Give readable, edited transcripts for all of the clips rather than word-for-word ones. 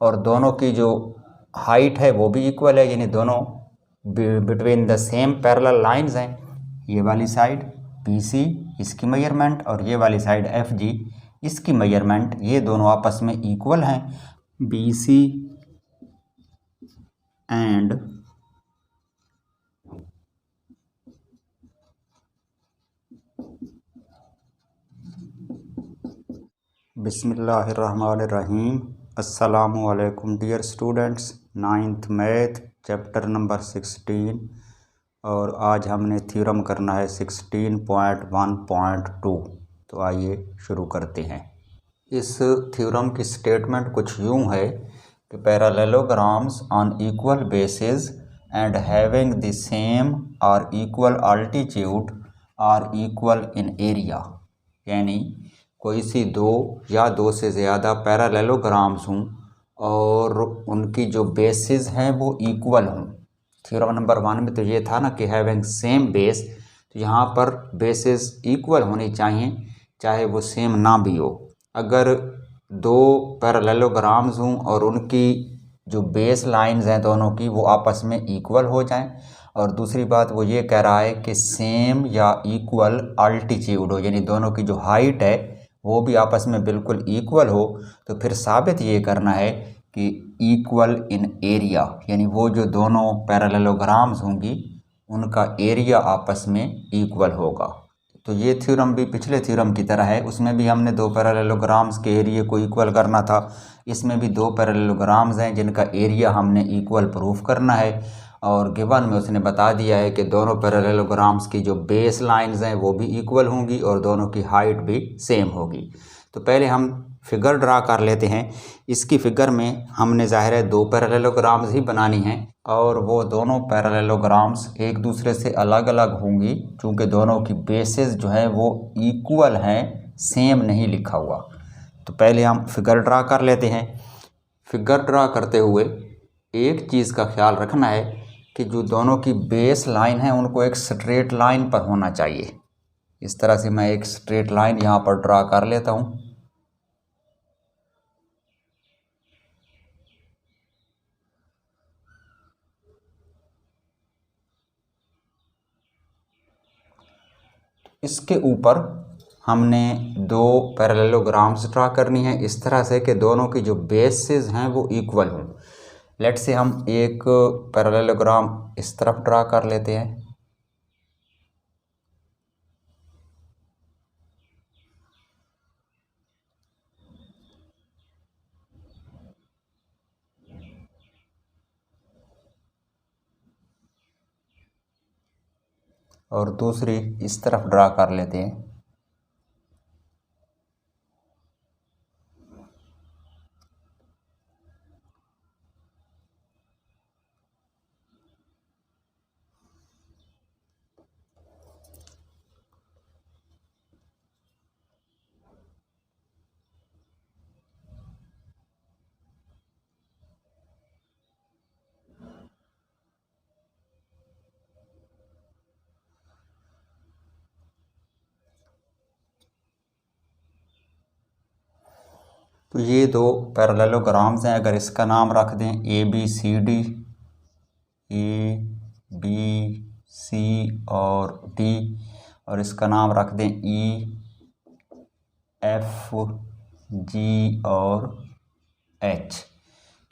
और दोनों की जो हाइट है वो भी इक्वल है, यानी दोनों between the same parallel lines हैं। ये वाली साइड BC इसकी मेजरमेंट और ये वाली साइड FG इसकी मेजरमेंट, ये दोनों आपस में इक्वल हैं। BC एंड बिस्मिल्लाहिर्रहमानिर्रहीम। अस्सलामु अलैकुम dear students, 9th math chapter number 16 और आज हमने थ्योरम करना है 16.1.2। तो आइए शुरू करते हैं। इस थ्योरम की स्टेटमेंट कुछ यूँ है कि parallelograms on equal bases and having the same और equal altitude are equal in area, यानी कोई सी दो या दो से ज़्यादा पैरेललोग्राम्स हों और उनकी जो बेसिस हैं वो इक्वल हों। थ्योरम नंबर 1 में तो ये था ना कि हैविंग सेम बेस, तो यहाँ पर बेसिस इक्वल होनी चाहिए चाहे वो सेम ना भी हो। अगर दो पैरेललोग्राम्स हों और उनकी जो बेस लाइंस हैं दोनों की वो आपस में इक्वल हो जाएं, और दूसरी बात वो ये कह रहा है कि सेम या इक्वल अल्टीट्यूड हो, यानी दोनों की जो हाइट है वो भी आपस में बिल्कुल इक्वल हो, तो फिर साबित ये करना है कि इक्वल इन एरिया, यानी वो जो दोनों पैरेललोग्राम्स होंगी उनका एरिया आपस में इक्वल होगा। तो ये थ्योरम भी पिछले थ्योरम की तरह है, उसमें भी हमने दो पैरेललोग्राम्स के एरिया को इक्वल करना था। इसमें भी दो पैरेललोग्राम्स हैं जिनका एरिया हमने इक्वल प्रूफ करना है, और गिवन में उसने बता दिया है कि दोनों पैरेललोग्राम्स की जो बेस लाइंस हैं वो भी इक्वल होंगी और दोनों की हाइट भी सेम होगी। तो पहले हम फिगर ड्रा कर लेते हैं। इसकी फिगर में हमने ज़ाहिर है दो पैरेललोग्राम्स ही बनानी हैं, और वो दोनों पैरेललोग्राम्स एक दूसरे से अलग अलग होंगी क्योंकि दोनों की बेसिस जो है वो इक्वल हैं, सेम नहीं लिखा हुआ। तो पहले हम फिगर ड्रा कर लेते हैं। फिगर ड्रा करते हुए एक चीज़ का ख्याल रखना है कि जो दोनों की बेस लाइन है उनको एक स्ट्रेट लाइन पर होना चाहिए। इस तरह से मैं एक स्ट्रेट लाइन यहाँ पर ड्रा कर लेता हूँ। इसके ऊपर हमने दो पैरेललोग्राम्स ड्रा करनी है इस तरह से कि दोनों की जो बेसिस हैं वो इक्वल हों। लेट से हम एक पैरेललोग्राम इस तरफ ड्रा कर लेते हैं, और दूसरी इस तरफ ड्रा कर लेते हैं। तो ये दो पैरेललोग्राम्स हैं। अगर इसका नाम रख दें ABCD, ABC और D, और इसका नाम रख दें EFG और H।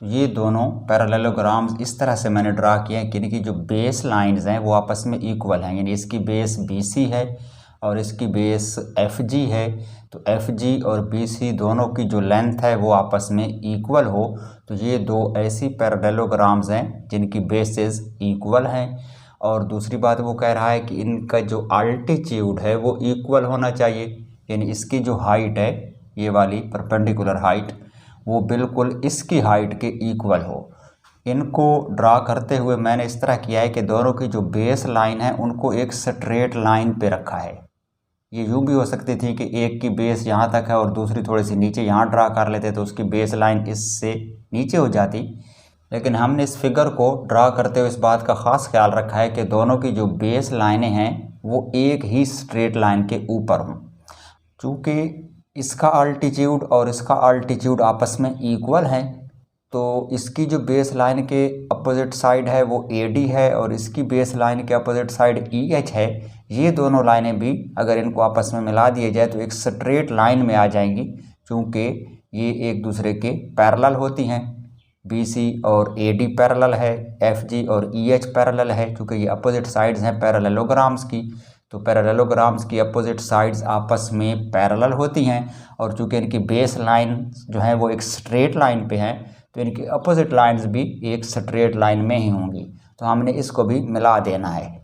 तो ये दोनों पैरेललोग्राम्स इस तरह से मैंने ड्रा किए हैं कि इनकी जो बेस लाइंस हैं वो आपस में इक्वल हैं, यानी इसकी बेस BC है और इसकी बेस FG है। तो FG और BC दोनों की जो लेंथ है वो आपस में इक्वल हो। तो ये दो ऐसी पैरेललोग्राम्स हैं जिनकी बेसिस इक्वल हैं। और दूसरी बात वो कह रहा है कि इनका जो अल्टीट्यूड है वो इक्वल होना चाहिए, यानी इसकी जो हाइट है ये वाली परपेंडिकुलर हाइट वो बिल्कुल इसकी हाइट के इक्वल हो। इनको ड्रा करते हुए मैंने इस तरह किया है कि दोनों की जो बेस लाइन है उनको एक स्ट्रेट लाइन पे रखा है। ये यूँ भी हो सकती थी कि एक की बेस यहाँ तक है और दूसरी थोड़ी सी नीचे, यहाँ ड्रा कर लेते तो उसकी बेस लाइन इससे नीचे हो जाती, लेकिन हमने इस फिगर को ड्रा करते हुए इस बात का ख़ास ख्याल रखा है कि दोनों की जो बेस लाइनें हैं वो एक ही स्ट्रेट लाइन के ऊपर हों। चूँकि इसका अल्टीट्यूड और इसका अल्टीट्यूड आपस में इक्वल है, तो इसकी जो बेस लाइन के अपोजिट साइड है वो AD है और इसकी बेस लाइन के अपोजिट साइड EH है। ये दोनों लाइनें भी अगर इनको आपस में मिला दिया जाए तो एक स्ट्रेट लाइन में आ जाएंगी, क्योंकि ये एक दूसरे के पैरेलल होती हैं। BC और AD पैरेलल है, FG और EH पैरेलल है, क्योंकि ये अपोजिट साइड्स हैं पैरेललोग्राम्स की। तो पैरेललोग्राम्स की अपोजिट साइड्स आपस में पैरेलल होती हैं और चूँकि इनकी बेस लाइन जो है वो एक स्ट्रेट लाइन पे हैं, तो इनकी अपोजिट लाइंस भी एक स्ट्रेट लाइन में ही होंगी। तो हमने इसको भी मिला देना है।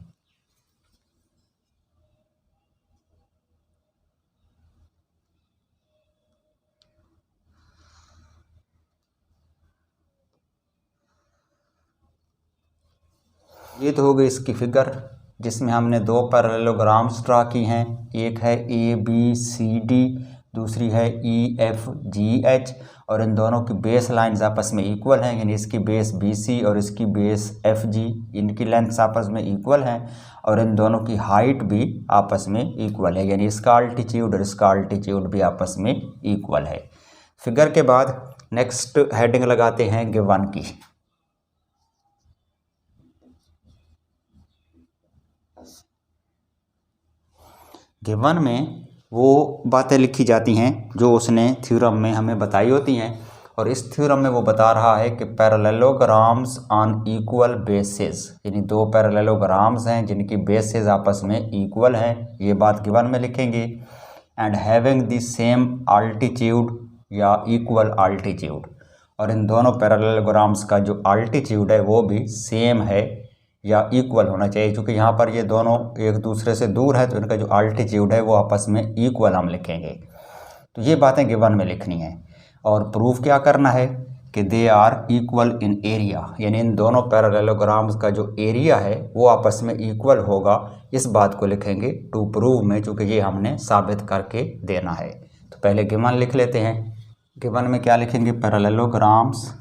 ये तो हो गई इसकी फिगर, जिसमें हमने दो पैरेललोग्राम्स ड्रा की हैं। एक है ABCD, दूसरी है EFGH, और इन दोनों की बेस लाइंस आपस में इक्वल हैं, यानी इसकी बेस BC और इसकी बेस FG, इनकी लेंथ्स आपस में इक्वल हैं और इन दोनों की हाइट भी आपस में इक्वल है, यानी इसका अल्टीट्यूड और इसका अल्टीट्यूड भी आपस में इक्वल है। फिगर के बाद नेक्स्ट हेडिंग लगाते हैं गिवन की। गिवन में वो बातें लिखी जाती हैं जो उसने थ्योरम में हमें बताई होती हैं, और इस थ्योरम में वो बता रहा है कि पैरेललोग्राम्स ऑन इक्वल बेसिस, यानी दो पैरेललोग्राम्स हैं जिनकी बेसिस आपस में इक्वल हैं, ये बात गिवन में लिखेंगे। And having the same altitude या इक्वल अल्टीट्यूड, और इन दोनों पैरेललोग्राम्स का जो अल्टीट्यूड है वो भी सेम है या इक्वल होना चाहिए, क्योंकि यहाँ पर ये दोनों एक दूसरे से दूर है तो इनका जो अल्टीट्यूड है वो आपस में इक्वल हम लिखेंगे। तो ये बातें गिवन में लिखनी है और प्रूफ क्या करना है कि they are equal in area, यानी इन दोनों पैरेललोग्राम्स का जो एरिया है वो आपस में इक्वल होगा, इस बात को लिखेंगे टू प्रूव में, चूँकि ये हमने साबित करके देना है। तो पहले गिवन लिख लेते हैं। गिवन में क्या लिखेंगे, पैरेललोग्राम्स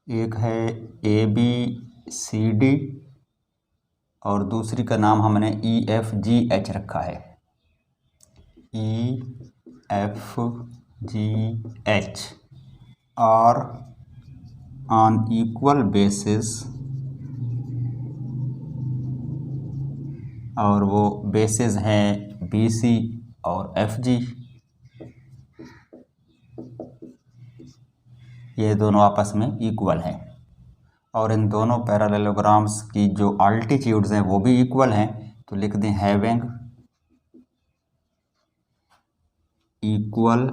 एक है ABCD और दूसरी का नाम हमने EFGH रखा है, EFGH, और ऑन इक्वल बेसिस, और वो बेसिस हैं BC और FG, ये दोनों आपस में इक्वल हैं, और इन दोनों पैरेललोग्राम्स की जो अल्टीट्यूड्स हैं वो भी इक्वल हैं। तो लिख दें having equal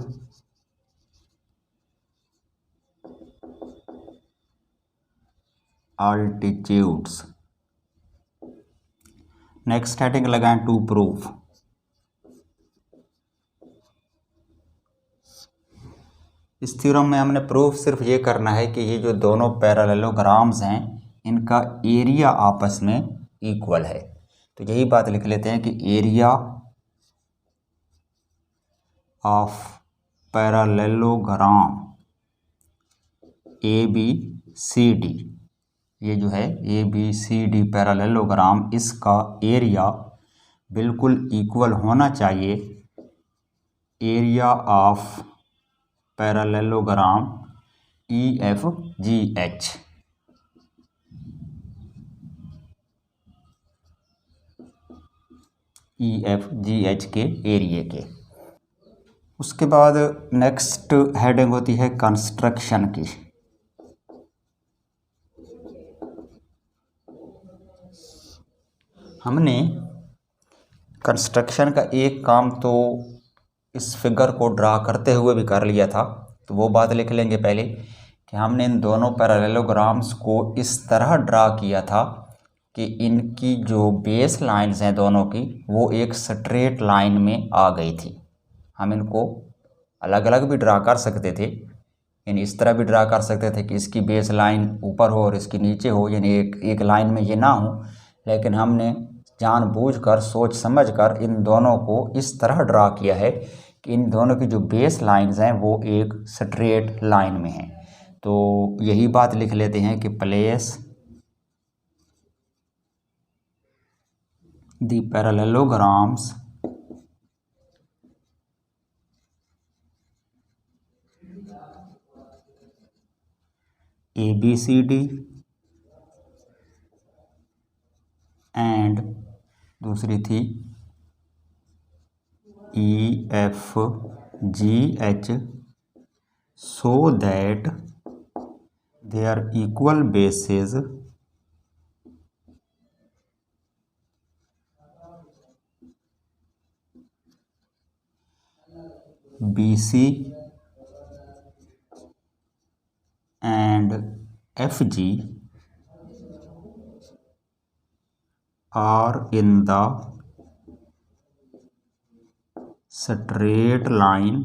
altitudes. Next heading लगाएं टू प्रूफ। इस थ्योरम में हमने प्रूफ सिर्फ ये करना है कि ये जो दोनों पैरेललोग्राम्स हैं इनका एरिया आपस में इक्वल है। तो यही बात लिख लेते हैं कि एरिया ऑफ पैरेललोग्राम ABCD, ये जो है ABCD पैरेललोग्राम, इसका एरिया बिल्कुल इक्वल होना चाहिए area of parallelogram EFGH। EFGH के एरिया के। उसके बाद नेक्स्ट हेडिंग होती है कंस्ट्रक्शन की। हमने कंस्ट्रक्शन का एक काम तो इस फिगर को ड्रा करते हुए भी कर लिया था, तो वो बात लिख लेंगे पहले कि हमने इन दोनों पैरेललोग्राम्स को इस तरह ड्रा किया था कि इनकी जो बेस लाइंस हैं दोनों की वो एक स्ट्रेट लाइन में आ गई थी। हम इनको अलग अलग भी ड्रा कर सकते थे, यानी इस तरह भी ड्रा कर सकते थे कि इसकी बेस लाइन ऊपर हो और इसकी नीचे हो, यानी एक लाइन में ये ना हो, लेकिन हमने जानबूझकर सोच समझकर इन दोनों को इस तरह ड्रा किया है कि इन दोनों की जो बेस लाइंस हैं वो एक स्ट्रेट लाइन में हैं। तो यही बात लिख लेते हैं कि place the parallelograms ABCD and दूसरी थी EFGH so that their equal bases BC and FG are in the straight line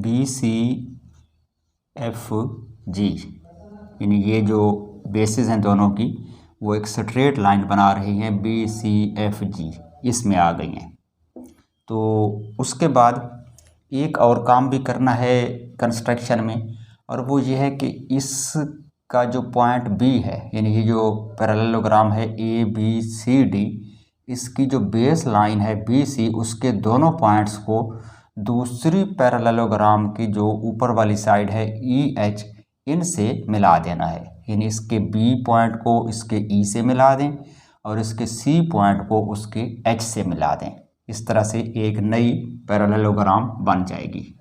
BCFG, यानी ये जो बेसिस हैं दोनों की वो एक स्ट्रेट लाइन बना रही हैं BCFG, इसमें आ गई हैं। तो उसके बाद एक और काम भी करना है कंस्ट्रक्शन में, और वो ये है कि इसका जो पॉइंट B है, यानी ये जो पैरेललोग्राम है ABCD, इसकी जो बेस लाइन है BC, उसके दोनों पॉइंट्स को दूसरी पैरेललोग्राम की जो ऊपर वाली साइड है EH, इनसे मिला देना है। यानी इसके B पॉइंट को इसके E से मिला दें और इसके C पॉइंट को उसके H से मिला दें। इस तरह से एक नई पैरेललोग्राम बन जाएगी।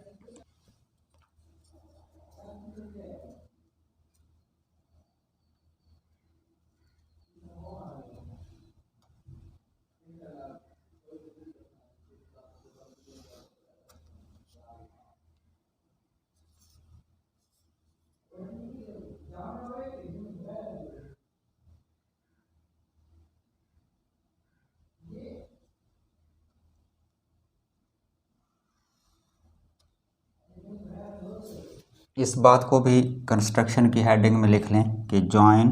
इस बात को भी कंस्ट्रक्शन की हेडिंग में लिख लें कि join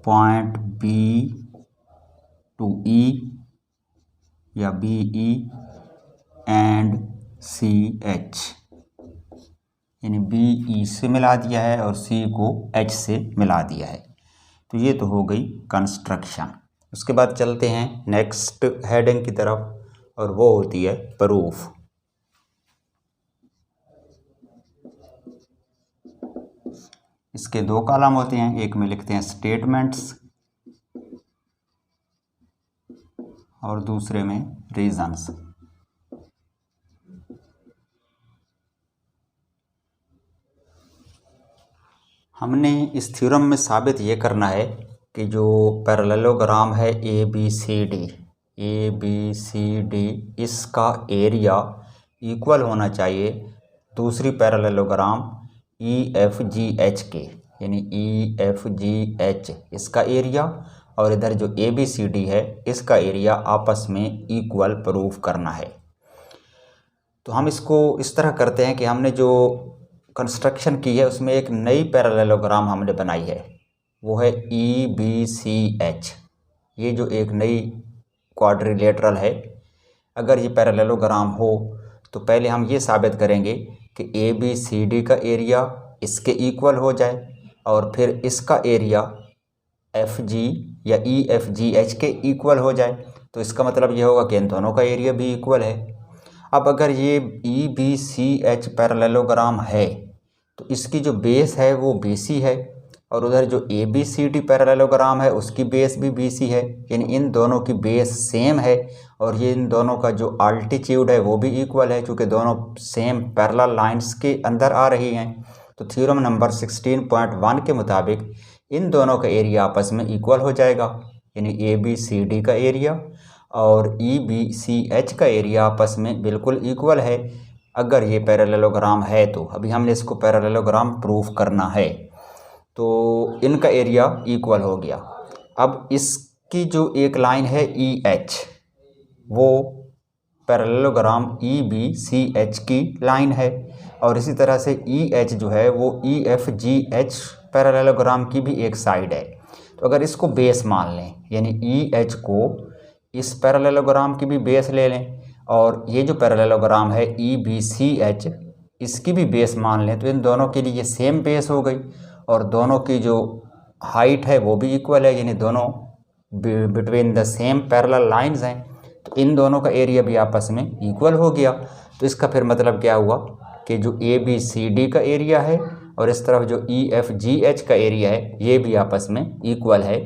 point B to E या BE एंड CH, यानी BE से मिला दिया है और C को H से मिला दिया है। तो ये तो हो गई कंस्ट्रक्शन। उसके बाद चलते हैं नेक्स्ट हेडिंग की तरफ, और वो होती है प्रूफ। इसके दो कॉलम होते हैं, एक में लिखते हैं स्टेटमेंट्स और दूसरे में रीजंस। हमने इस थ्योरम में साबित ये करना है कि जो पैरेललोग्राम है ABCD, इसका एरिया इक्वल होना चाहिए दूसरी पैरेललोग्राम EFGH के, यानी EFGH इसका एरिया और इधर जो ABCD है इसका एरिया आपस में इक्वल प्रूफ करना है। तो हम इसको इस तरह करते हैं कि हमने जो कंस्ट्रक्शन की है उसमें एक नई पैरेललोग्राम हमने बनाई है, वो है EBCH। ये जो एक नई क्वाड्रिलेटरल है, अगर ये पैरेललोग्राम हो तो पहले हम ये साबित करेंगे कि ABCD का एरिया इसके इक्वल हो जाए और फिर इसका एरिया FG या EFGH के इक्वल हो जाए। तो इसका मतलब ये होगा कि इन दोनों का एरिया भी इक्वल है। अब अगर ये EBCH पैरेललोग्राम है तो इसकी जो बेस है वो BC है, और उधर जो ABCD पैरेललोग्राम है उसकी बेस भी BC है, यानी इन दोनों की बेस सेम है और ये इन दोनों का जो अल्टीट्यूड है वो भी इक्वल है, क्योंकि दोनों सेम पैरेलल लाइंस के अंदर आ रही हैं। तो थ्योरम नंबर 16.1 के मुताबिक इन दोनों का एरिया आपस में इक्वल हो जाएगा, यानी ABCD का एरिया और EBCH का एरिया आपस में बिल्कुल इक्वल है अगर ये पैरेललोग्राम है। तो अभी हमने इसको पैरेललोग्राम प्रूफ करना है, तो इनका एरिया इक्वल हो गया। अब इसकी जो एक लाइन है EH, वो पैरेललोग्राम EBCH की लाइन है, और इसी तरह से EH जो है वो EFGH पैरेललोग्राम की भी एक साइड है। तो अगर इसको बेस मान लें, यानी EH को इस पैरेललोग्राम की भी बेस ले लें, और ये जो पैरेललोग्राम है EBCH इसकी भी बेस मान लें, तो इन दोनों के लिए सेम बेस हो गई और दोनों की जो हाइट है वो भी इक्वल है, यानी दोनों between the same parallel lines हैं। तो इन दोनों का एरिया भी आपस में इक्वल हो गया। तो इसका फिर मतलब क्या हुआ कि जो ABCD का एरिया है और इस तरफ जो EFGH का एरिया है ये भी आपस में इक्वल है।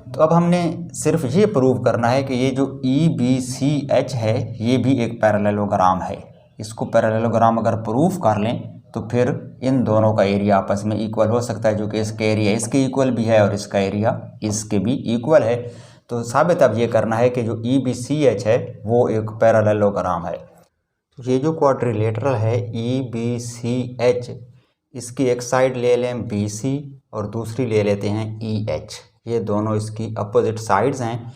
तो अब हमने सिर्फ ये प्रूव करना है कि ये जो EBCH है ये भी एक पैरेललोग्राम है। इसको पैरेललोग्राम अगर प्रूफ कर लें तो फिर इन दोनों का एरिया आपस में इक्वल हो सकता है, जो कि इसका एरिया इसके इक्वल भी है और इसका एरिया इसके भी इक्वल है। तो साबित अब ये करना है कि जो EBCH है वो एक पैरेललोग्राम है। तो ये जो क्वाड्रिलेटरल है EBCH, इसकी एक साइड ले लें BC और दूसरी ले लेते हैं EH। ये दोनों इसकी अपोजिट साइड्स हैं।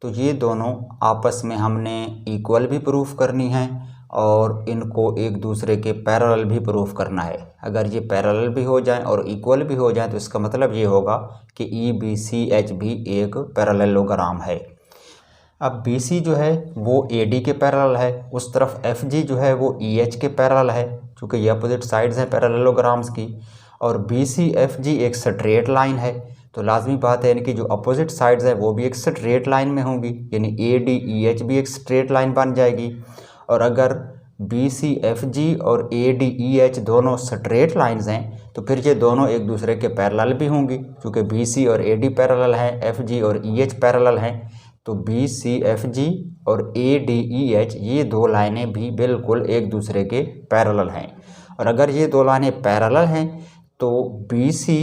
तो ये दोनों आपस में हमने इक्वल भी प्रूफ करनी है और इनको एक दूसरे के पैरेलल भी प्रूफ करना है। अगर ये पैरेलल भी हो जाएं और इक्वल भी हो जाएं तो इसका मतलब ये होगा कि EBCH भी एक पैरेललोग्राम है। अब BC जो है वो AD के पैरेलल है, उस तरफ FG जो है वो EH के पैरेलल है, क्योंकि ये अपोजिट साइड्स हैं पैरेललोग्राम्स की। और BCFG एक स्ट्रेट लाइन है, तो लाजमी बात है इनकी जो अपोजिट साइड्स है वो भी एक स्ट्रेट लाइन में होंगी, यानी ADEH भी एक स्ट्रेट लाइन बन जाएगी। और अगर BCFG और ADEH दोनों स्ट्रेट लाइंस हैं तो फिर ये दोनों एक दूसरे के पैरेलल भी होंगी, क्योंकि BC और AD पैरेलल हैं, FG और EH पैरेलल हैं। तो BCFG और ADEH ये दो लाइनें भी बिल्कुल एक दूसरे के पैरेलल हैं। और अगर ये दो लाइनें पैरेलल हैं तो BC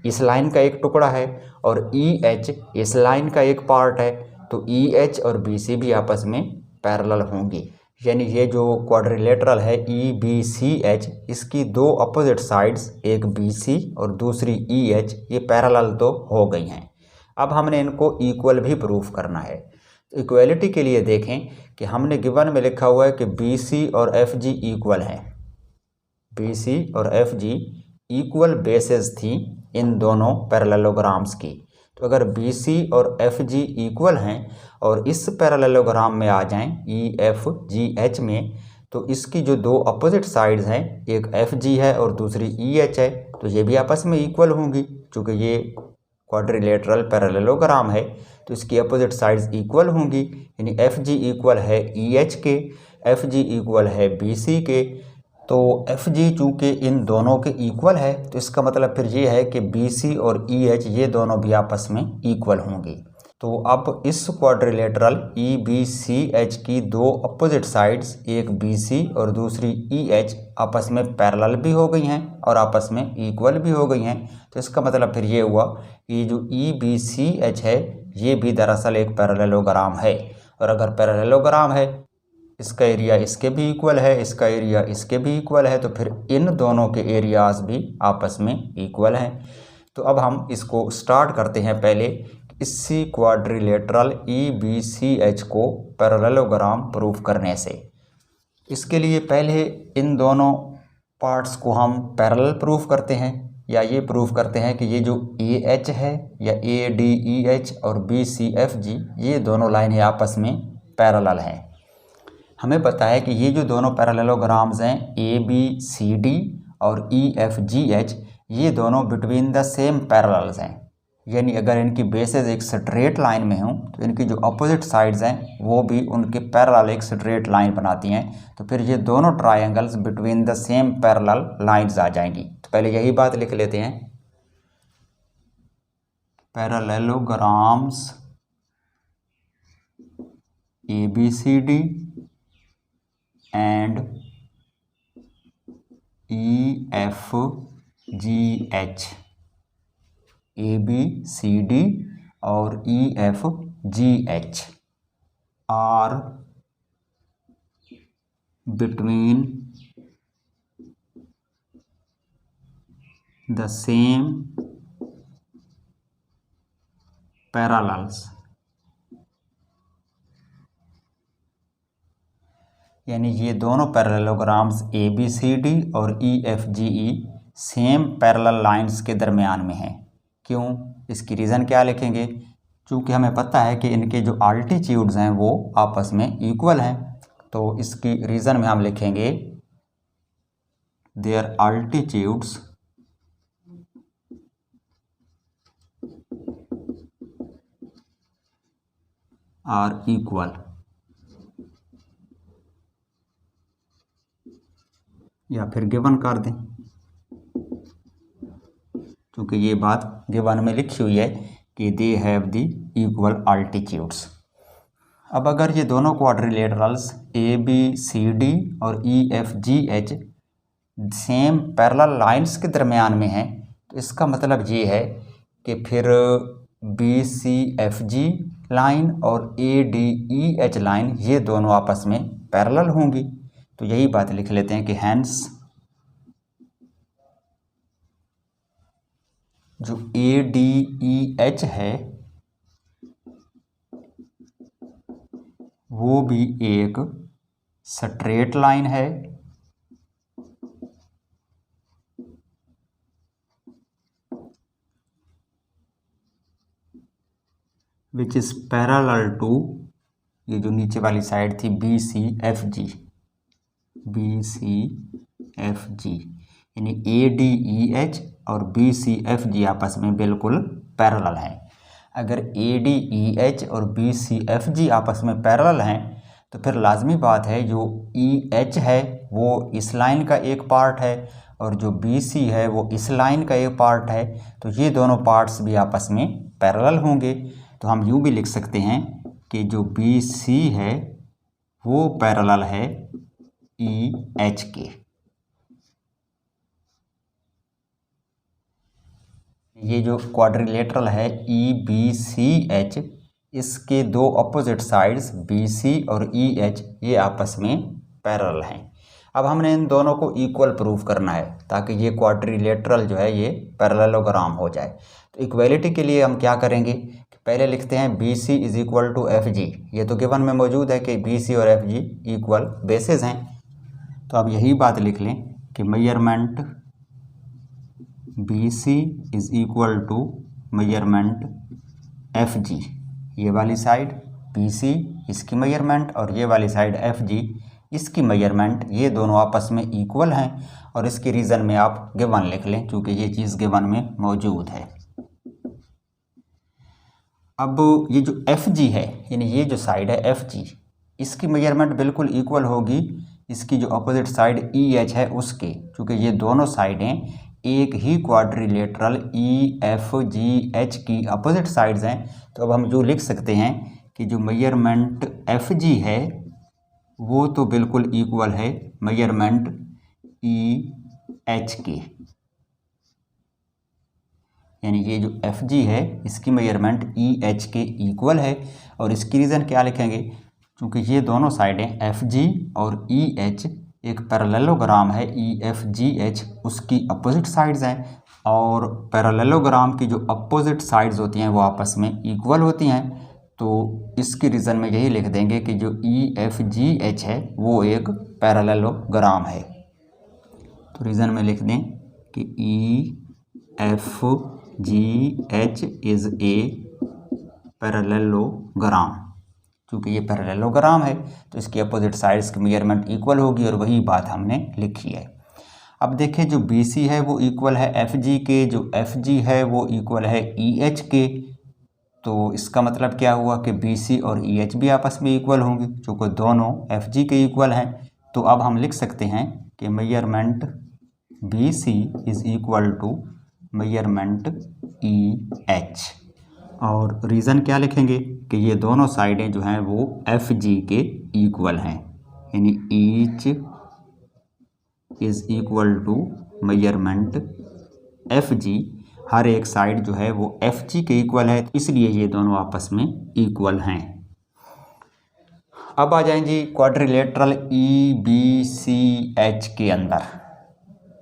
इस लाइन का एक टुकड़ा है और EH इस लाइन का एक पार्ट है, तो EH और BC भी आपस में पैरेलल होंगी। यानी ये जो क्वाड्रिलेटरल है EBCH, इसकी दो अपोजिट साइड्स, एक BC और दूसरी EH, ये पैरेलल तो हो गई हैं। अब हमने इनको इक्वल भी प्रूफ करना है। तो इक्वलिटी के लिए देखें कि हमने गिवन में लिखा हुआ है कि BC और FG इक्वल हैं। BC और FG इक्वल बेसेस थी इन दोनों पैरेललोग्राम्स की। तो अगर BC और FG इक्वल हैं और इस पैरेललोग्राम में आ जाएं EFGH में, तो इसकी जो दो अपोजिट साइड्स हैं, एक FG है और दूसरी EH है, तो ये भी आपस में इक्वल होंगी। चूँकि ये क्वाड्रिलेटरल पैरेललोग्राम है तो इसकी अपोजिट साइड्स इक्वल होंगी, यानी FG इक्वल है EH के, FG इक्वल है BC के। तो FG चूँकि इन दोनों के इक्वल है तो इसका मतलब फिर ये है कि BC और EH ये दोनों भी आपस में इक्वल होंगी। तो अब इस क्वाड्रिलेटरल EBCH की दो अपोजिट साइड्स, एक BC और दूसरी EH, आपस में पैरेलल भी हो गई हैं और आपस में इक्वल भी हो गई हैं। तो इसका मतलब फिर ये हुआ कि जो EBCH है ये भी दरअसल एक पैरेललोग्राम है। और अगर पैरेललोग्राम है, इसका एरिया इसके भी इक्वल है, इसका एरिया इसके भी इक्वल है, तो फिर इन दोनों के एरियाज भी आपस में इक्वल हैं। तो अब हम इसको स्टार्ट करते हैं पहले इसी क्वाड्रिलेटरल EBCH को पैरेललोग्राम प्रूफ करने से। इसके लिए पहले इन दोनों पार्ट्स को हम पैरेलल प्रूफ करते हैं, या ये प्रूफ करते हैं कि ये जो AH है या ADEH और BCFG ये दोनों लाइनें आपस में पैरेलल हैं। हमें पता है कि ये जो दोनों पैरेललोग्राम्स हैं ABCD और EFGH, ये दोनों बिटवीन द सेम पैरेलल्स हैं। यानी अगर इनकी बेसेस एक स्ट्रेट लाइन में हों तो इनकी जो अपोजिट साइड्स हैं वो भी उनके पैरेलल एक स्ट्रेट लाइन बनाती हैं। तो फिर ये दोनों triangles between the same parallel lines आ जाएंगी। तो पहले यही बात लिख लेते हैं, parallelograms ABCD and EFGH, ABCD और EFGH are between the same parallels. यानी ये दोनों पैरेललोग्राम्स ABCD और EFGE सेम पैरेलल लाइंस के दरमियान में हैं। क्यों? इसकी रीज़न क्या लिखेंगे? चूँकि हमें पता है कि इनके जो आल्टीट्यूड्स हैं वो आपस में इक्वल हैं, तो इसकी रीज़न में हम लिखेंगे देयर आल्टीट्यूड्स आर इक्वल। या फिर गिवन कर दें, क्योंकि ये बात गिवन में लिखी हुई है कि they have the equal altitudes. अब अगर ये दोनों quadrilaterals A B C D और E F G H same parallel lines के दरमियान में हैं, तो इसका मतलब ये है कि फिर B C F G line और A D E H line ये दोनों आपस में पैरेलल होंगी। तो यही बात लिख लेते हैं कि हैंस जो ए डी ई एच है वो भी एक स्ट्रेट लाइन है विच इज पैरेलल टू, ये जो नीचे वाली साइड थी B C F G, B C F G, यानी ए डी ई एच और बी सी एफ जी आपस में बिल्कुल पैरेलल हैं। अगर ए डी ई एच और बी सी एफ जी आपस में पैरेलल हैं तो फिर लाजमी बात है जो ई एच है वो इस लाइन का एक पार्ट है और जो बी सी है वो इस लाइन का एक पार्ट है, तो ये दोनों पार्ट्स भी आपस में पैरेलल होंगे। तो हम यूँ भी लिख सकते हैं कि जो बी सी है वो पैरेलल है ई एच के। ये जो क्वाड्रिलेटरल है ई बी सी एच, इसके दो अपोजिट साइड्स बी सी और ई एच ये आपस में पैरेलल हैं। अब हमने इन दोनों को इक्वल प्रूफ करना है ताकि ये क्वाड्रिलेटरल जो है ये पैरेललोग्राम हो जाए। तो इक्वलिटी के लिए हम क्या करेंगे कि पहले लिखते हैं B C is equal to F G. ये तो गिवन में मौजूद है कि बी सी और एफ जी इक्वल बेसिस हैं, तो अब यही बात लिख लें कि measurement B C is equal to measurement F G. ये वाली साइड बी सी इसकी मेजरमेंट और ये वाली साइड एफ जी इसकी मेजरमेंट, ये दोनों आपस में इक्वल हैं। और इसकी रीज़न में आप गिवन लिख लें क्योंकि ये चीज़ गिवन में मौजूद है। अब ये जो एफ जी है यानी ये जो साइड है एफ जी, इसकी मेजरमेंट बिल्कुल इक्वल होगी इसकी जो अपोजिट साइड ई एच है उसके, क्योंकि ये दोनों साइडें एक ही quadrilateral E F G H की अपोजिट साइड्स हैं। तो अब हम जो लिख सकते हैं कि जो मेजरमेंट एफ जी है वो तो बिल्कुल इक्वल है मेजरमेंट ई एच के, यानी ये जो एफ जी है इसकी मेजरमेंट ई एच के इक्वल है। और इसकी रीज़न क्या लिखेंगे, क्योंकि ये दोनों साइडें एफ जी और ई एच एक पैरेललोग्राम है, ई एफ जी एच उसकी अपोजिट साइड्स हैं और पैरेललोग्राम की जो अपोजिट साइड्स होती हैं वो आपस में इक्वल होती हैं। तो इसकी रीज़न में यही लिख देंगे कि जो ई एफ जी एच है वो एक पैरेललोग्राम है। तो रीज़न में लिख दें कि ई F G H is a parallelogram. क्योंकि ये पैरेललोग्राम है तो इसकी अपोजिट साइड्स की मेजरमेंट इक्वल होगी और वही बात हमने लिखी है। अब देखिए जो बी सी है वो इक्वल है एफ जी के, जो एफ जी है वो इक्वल है ई एच के। तो इसका मतलब क्या हुआ कि बी सी और ई एच भी आपस में इक्वल होंगे क्योंकि दोनों एफ जी के इक्वल हैं। तो अब हम लिख सकते हैं कि measurement B C is equal to measurement E H. और रीज़न क्या लिखेंगे कि ये दोनों साइडें जो हैं वो एफ जी के इक्वल हैं, यानी each is equal to measurement F G. हर एक साइड जो है वो एफ जी के इक्वल है, इसलिए ये दोनों आपस में इक्वल हैं। अब आ जाएं जी quadrilateral E B C H के अंदर।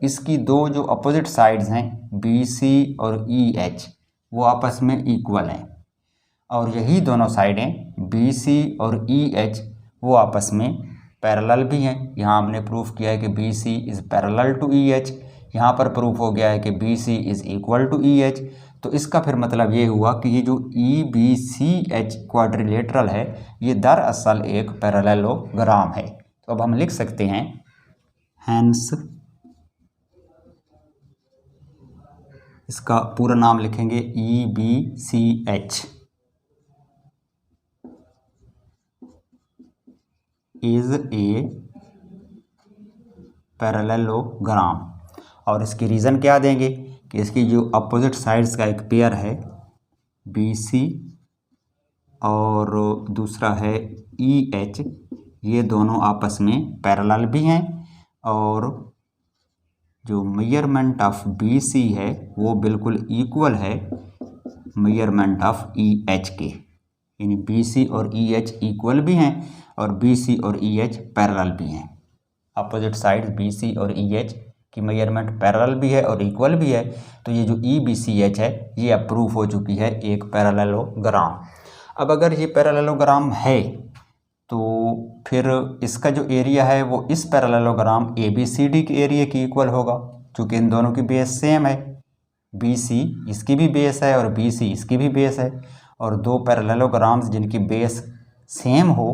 इसकी दो जो अपोजिट साइड्स हैं बी सी और ई एच वो आपस में इक्वल हैं और यही दोनों साइडें बी सी और ई एच वो आपस में पैरेलल भी हैं। यहाँ हमने प्रूफ किया है कि B C is parallel to E H, यहाँ पर प्रूफ हो गया है कि B C is equal to E H. तो इसका फिर मतलब ये हुआ कि ये जो E B C H quadrilateral है ये दरअसल एक पैरेललोग्राम है। तो अब हम लिख सकते हैं हैंस, इसका पूरा नाम लिखेंगे E B C H is a parallelogram. और इसकी रीज़न क्या देंगे कि इसकी जो अपोजिट साइड्स का एक पेयर है BC और दूसरा है EH, ये दोनों आपस में पैरेलल भी हैं और जो मेजरमेंट ऑफ BC है वो बिल्कुल इक्वल है मेजरमेंट ऑफ EH के, यानी BC और EH इक्वल भी हैं और BC और EH पैरेलल भी हैं। अपोजिट साइड BC और EH की मेजरमेंट पैरेलल भी है और इक्वल भी है, तो ये जो EBCH है ये अप्रूव हो चुकी है एक पैरेललोग्राम। अब अगर ये पैरेललोग्राम है तो फिर इसका जो एरिया है वो इस पैरेललोग्राम ABCD के एरिया की इक्वल होगा, क्योंकि इन दोनों की बेस सेम है। BC इसकी भी बेस है और BC इसकी भी बेस है, और दो पैरेललोग्राम्स जिनकी बेस सेम हो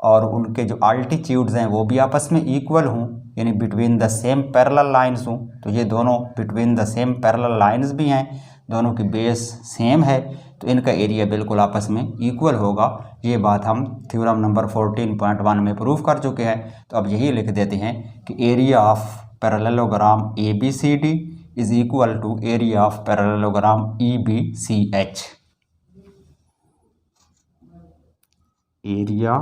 और उनके जो अल्टीट्यूड्स हैं वो भी आपस में इक्वल हों, यानी between the same parallel lines हों, तो ये दोनों between the same parallel lines भी हैं, दोनों की बेस सेम है, तो इनका एरिया बिल्कुल आपस में इक्वल होगा। ये बात हम थ्योरम नंबर 14.1 में प्रूव कर चुके हैं। तो अब यही लिख देते हैं कि area of parallelogram ABCD is equal to area of parallelogram EBCH। Area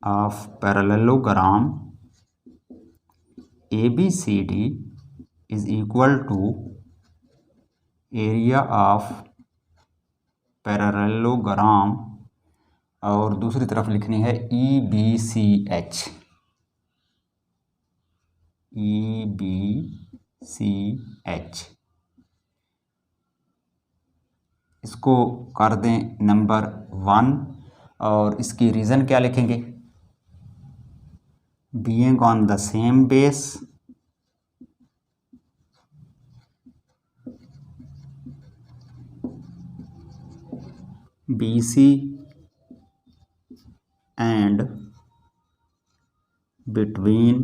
of parallelogram ABCD is equal to area of parallelogram, और दूसरी तरफ लिखनी है EBCH। इसको कर दें नंबर 1 और इसकी रीज़न क्या लिखेंगे? Being on the same base BC and between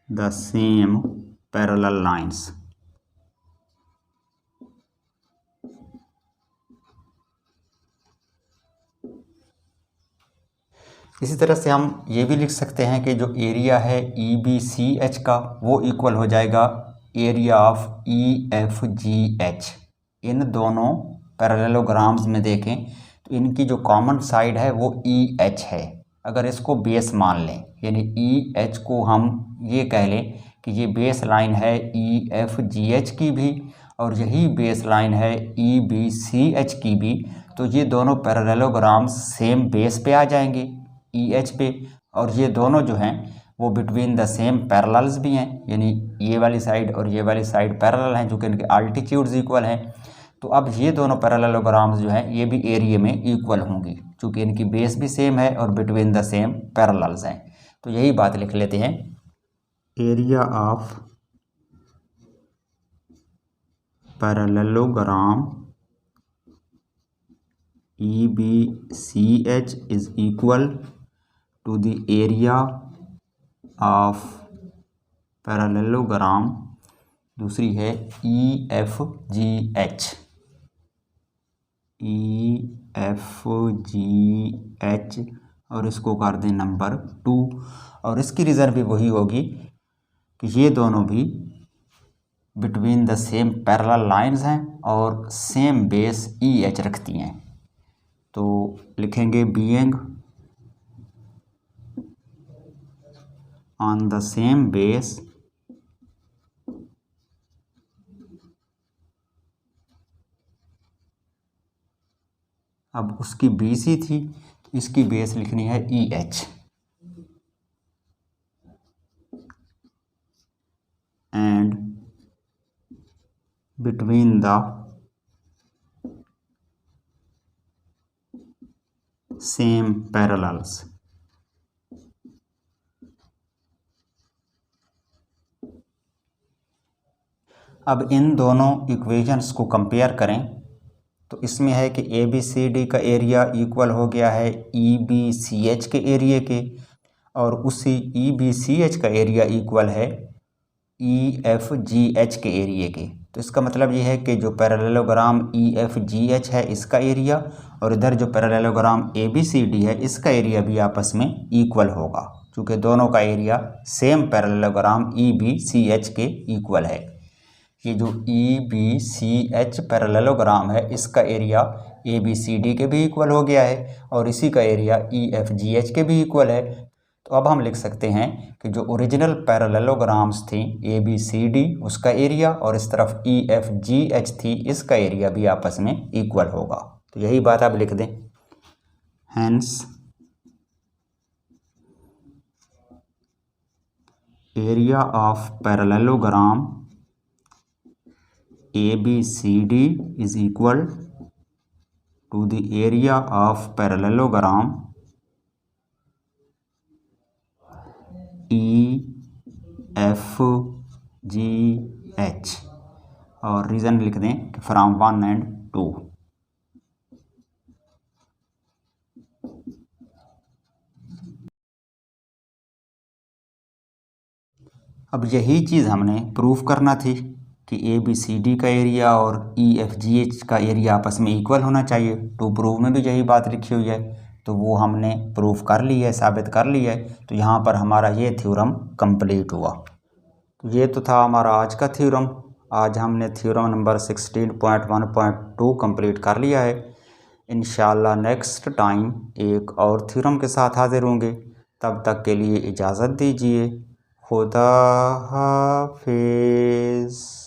the same parallel lines। इसी तरह से हम ये भी लिख सकते हैं कि जो एरिया है EBCH का वो इक्वल हो जाएगा एरिया ऑफ EFGH। इन दोनों पैरेललोग्राम्स में देखें तो इनकी जो कॉमन साइड है वो EH है। अगर इसको बेस मान लें, यानी EH को हम ये कह लें कि ये बेस लाइन है EFGH की भी और यही बेस लाइन है EBCH की भी, तो ये दोनों पैरेललोग्राम्स सेम बेस पे आ जाएंगे EH पे, और ये दोनों जो हैं वो बिटवीन द सेम पैरेलल्स भी हैं, यानी ये वाली साइड और ये वाली साइड पैरेलल हैं, जो कि इनके अल्टीट्यूड्स इक्वल हैं। तो अब ये दोनों पैरेललोग्राम्स जो हैं ये भी एरिया में इक्वल होंगी, क्योंकि इनकी बेस भी सेम है और बिटवीन द सेम पैरेलल्स हैं। तो यही बात लिख लेते हैं, area of parallelogram EBCH is equal to the area of parallelogram, दूसरी है EFGH। और इसको कर दें नंबर 2, और इसकी रीज़न भी वही होगी कि ये दोनों भी between the same parallel lines हैं और सेम बेस EH रखती हैं। तो लिखेंगे being on the same base अब उसकी BC थी तो इसकी बेस लिखनी है EH, and between the same parallels. अब इन दोनों इक्वेशंस को कंपेयर करें तो इसमें है कि ABCD का एरिया इक्वल हो गया है EBCH के एरिया के, और उसी EBCH का एरिया इक्वल है EFGH के एरिया के। तो इसका मतलब ये है कि जो पैरेललोग्राम EFGH है इसका एरिया और इधर जो पैरेललोग्राम ABCD है इसका एरिया भी आपस में इक्वल होगा, क्योंकि दोनों का एरिया सेम पैरेललोग्राम EBCH के इक्वल है। ये जो EBCH पैरेललोग्राम है इसका एरिया ABCD के भी इक्वल हो गया है और इसी का एरिया EFGH के भी इक्वल है। तो अब हम लिख सकते हैं कि जो ओरिजिनल पैरेललोग्राम्स थी ABCD उसका एरिया और इस तरफ EFGH थी इसका एरिया भी आपस में इक्वल होगा। तो यही बात आप लिख दें। Hence area of parallelogram ABCD is equal to the area of parallelogram EFGH और रीज़न लिख दें कि फ्रॉम 1 and 2। अब यही चीज़ हमने प्रूफ करना थी कि ABCD का एरिया और EFGH का एरिया आपस में इक्वल होना चाहिए। टू प्रूफ में भी यही बात लिखी हुई है, तो वो हमने प्रूफ कर ली है, साबित कर ली है। तो यहाँ पर हमारा ये थ्योरम कंप्लीट हुआ। तो ये तो था हमारा आज का थ्योरम। आज हमने थ्योरम नंबर 16.1.2 कंप्लीट कर लिया है। इंशाल्लाह नेक्स्ट टाइम एक और थ्योरम के साथ हाजिर होंगे। तब तक के लिए इजाज़त दीजिए। खुदा हाफिज़।